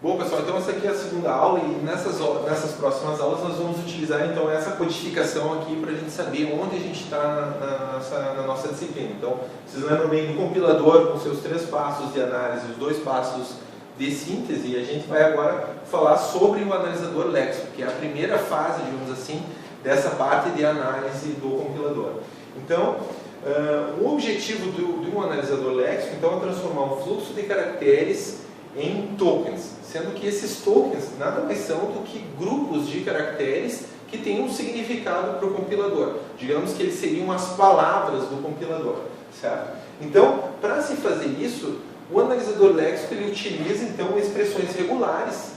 Bom, pessoal, então essa aqui é a segunda aula e nessas próximas aulas nós vamos utilizar então essa codificação aqui para a gente saber onde a gente está na nossa disciplina. Então, vocês lembram bem do compilador com seus 3 passos de análise, os 2 passos de síntese, e a gente vai agora falar sobre o analisador léxico, que é a primeira fase, digamos assim, dessa parte de análise do compilador. Então, o objetivo de um analisador léxico então, é transformar um fluxo de caracteres em tokens, sendo que esses tokens nada mais são do que grupos de caracteres que têm um significado para o compilador. Digamos que eles seriam as palavras do compilador, certo? Então, para se fazer isso, o analisador léxico ele utiliza então expressões regulares,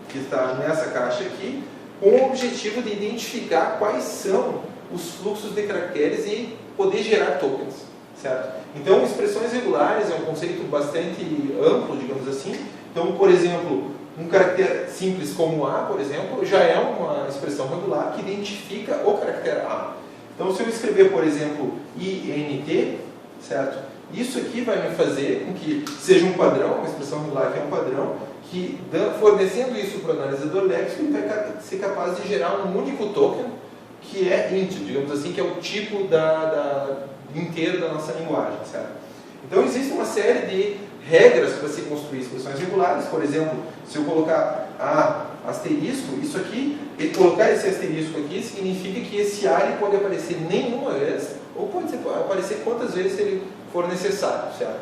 que está nessa caixa aqui, com o objetivo de identificar quais são os fluxos de caracteres e poder gerar tokens, certo? Então, expressões regulares é um conceito bastante amplo, digamos assim. Então, por exemplo, um caractere simples como A, por exemplo, já é uma expressão regular que identifica o caractere A. Então, se eu escrever, por exemplo, INT, certo? Isso aqui vai me fazer com que seja um padrão, uma expressão regular que é um padrão, que fornecendo isso para o analisador léxico, ele vai ser capaz de gerar um único token, que é int, digamos assim, que é o tipo inteiro da nossa linguagem, certo? Então, existe uma série de regras para se construir expressões regulares. Por exemplo, se eu colocar asterisco, isso aqui, e colocar esse asterisco aqui, significa que esse A ele pode aparecer nenhuma vez, ou pode aparecer quantas vezes ele for necessário, certo?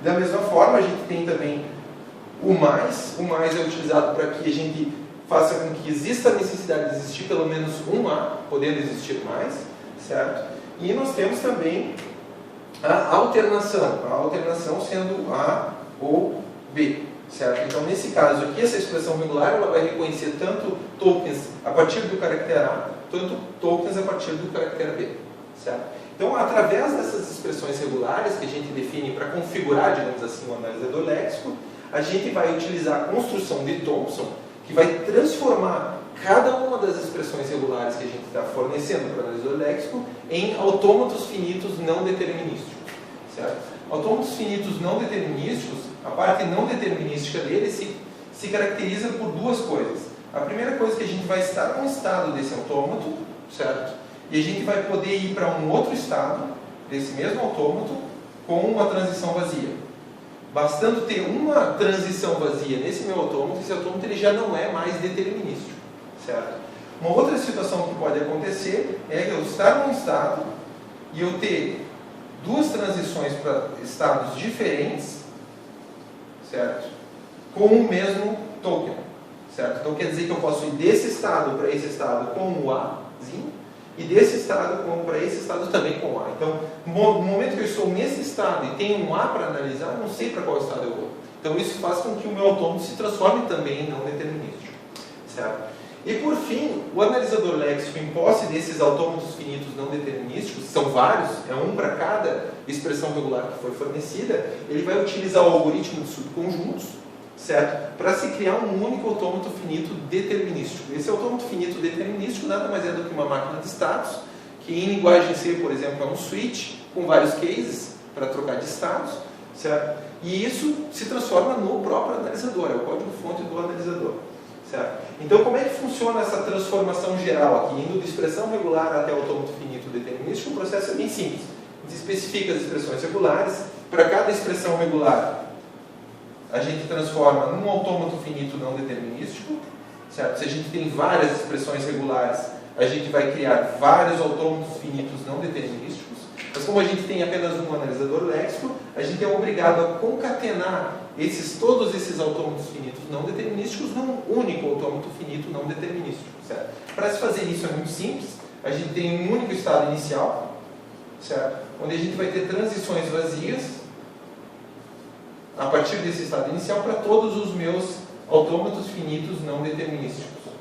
Da mesma forma, a gente tem também o mais é utilizado para que a gente faça com que exista a necessidade de existir pelo menos um A, podendo existir mais, certo? E nós temos também a alternação sendo A ou B, certo? Então, nesse caso aqui, essa expressão regular ela vai reconhecer tanto tokens a partir do caractere A, tanto tokens a partir do caractere B, certo? Então, através dessas expressões regulares que a gente define para configurar, digamos assim, o analisador léxico, a gente vai utilizar a construção de Thompson, que vai transformar cada uma das expressões regulares que a gente está fornecendo para o analisador léxico em autômatos finitos não determinísticos, certo? Autômatos finitos não determinísticos, a parte não determinística dele se caracteriza por 2 coisas. A primeira coisa é que a gente vai estar num estado desse autômato, certo? E a gente vai poder ir para um outro estado desse mesmo autômato com uma transição vazia. Bastando ter uma transição vazia nesse meu autômato, esse autômato ele já não é mais determinístico, certo? Uma outra situação que pode acontecer é eu estar num estado e eu ter 2 transições para estados diferentes, certo? Com o mesmo token, certo? Então quer dizer que eu posso ir desse estado para esse estado com o Azinho e desse estado para esse estado também com A. Então, no momento que eu estou nesse estado e tenho um A para analisar, eu não sei para qual estado eu vou. Então, isso faz com que o meu autômato se transforme também em não determinístico, certo? E, por fim, o analisador léxico, em posse desses autômatos finitos não determinísticos, são vários, é um para cada expressão regular que foi fornecida, ele vai utilizar o algoritmo de subconjuntos, certo? Para se criar um único autômato finito determinístico. Esse autômato finito determinístico nada mais é do que uma máquina de status, que em linguagem C, por exemplo, é um switch com vários cases para trocar de status, certo? E isso se transforma no próprio analisador, é o código-fonte do analisador, certo? Então, como é que funciona essa transformação geral aqui, indo de expressão regular até autômato finito determinístico? O processo é bem simples. A gente especifica as expressões regulares, para cada expressão regular a gente transforma num autômato finito não determinístico, certo? Se a gente tem várias expressões regulares, a gente vai criar vários autômatos finitos não determinísticos, mas como a gente tem apenas um analisador léxico, a gente é obrigado a concatenar todos esses autômatos finitos não determinísticos num único autômato finito não determinístico, certo? Para se fazer isso é muito simples, a gente tem um único estado inicial, certo? Onde a gente vai ter transições vazias a partir desse estado inicial para todos os meus autômatos finitos não determinísticos,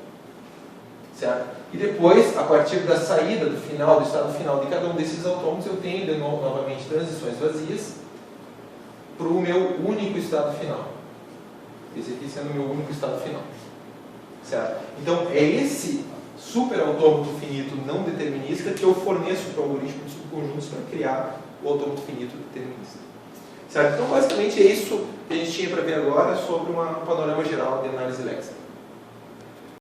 certo? E depois, a partir da saída do estado final de cada um desses autômatos, eu tenho novamente transições vazias para o meu único estado final. Esse aqui sendo o meu único estado final, certo? Então, é esse super autômato finito não determinista que eu forneço para o algoritmo de subconjuntos para criar o autômato finito determinista. Certo? Então, basicamente, é isso que a gente tinha para ver agora sobre um panorama geral de análise léxica.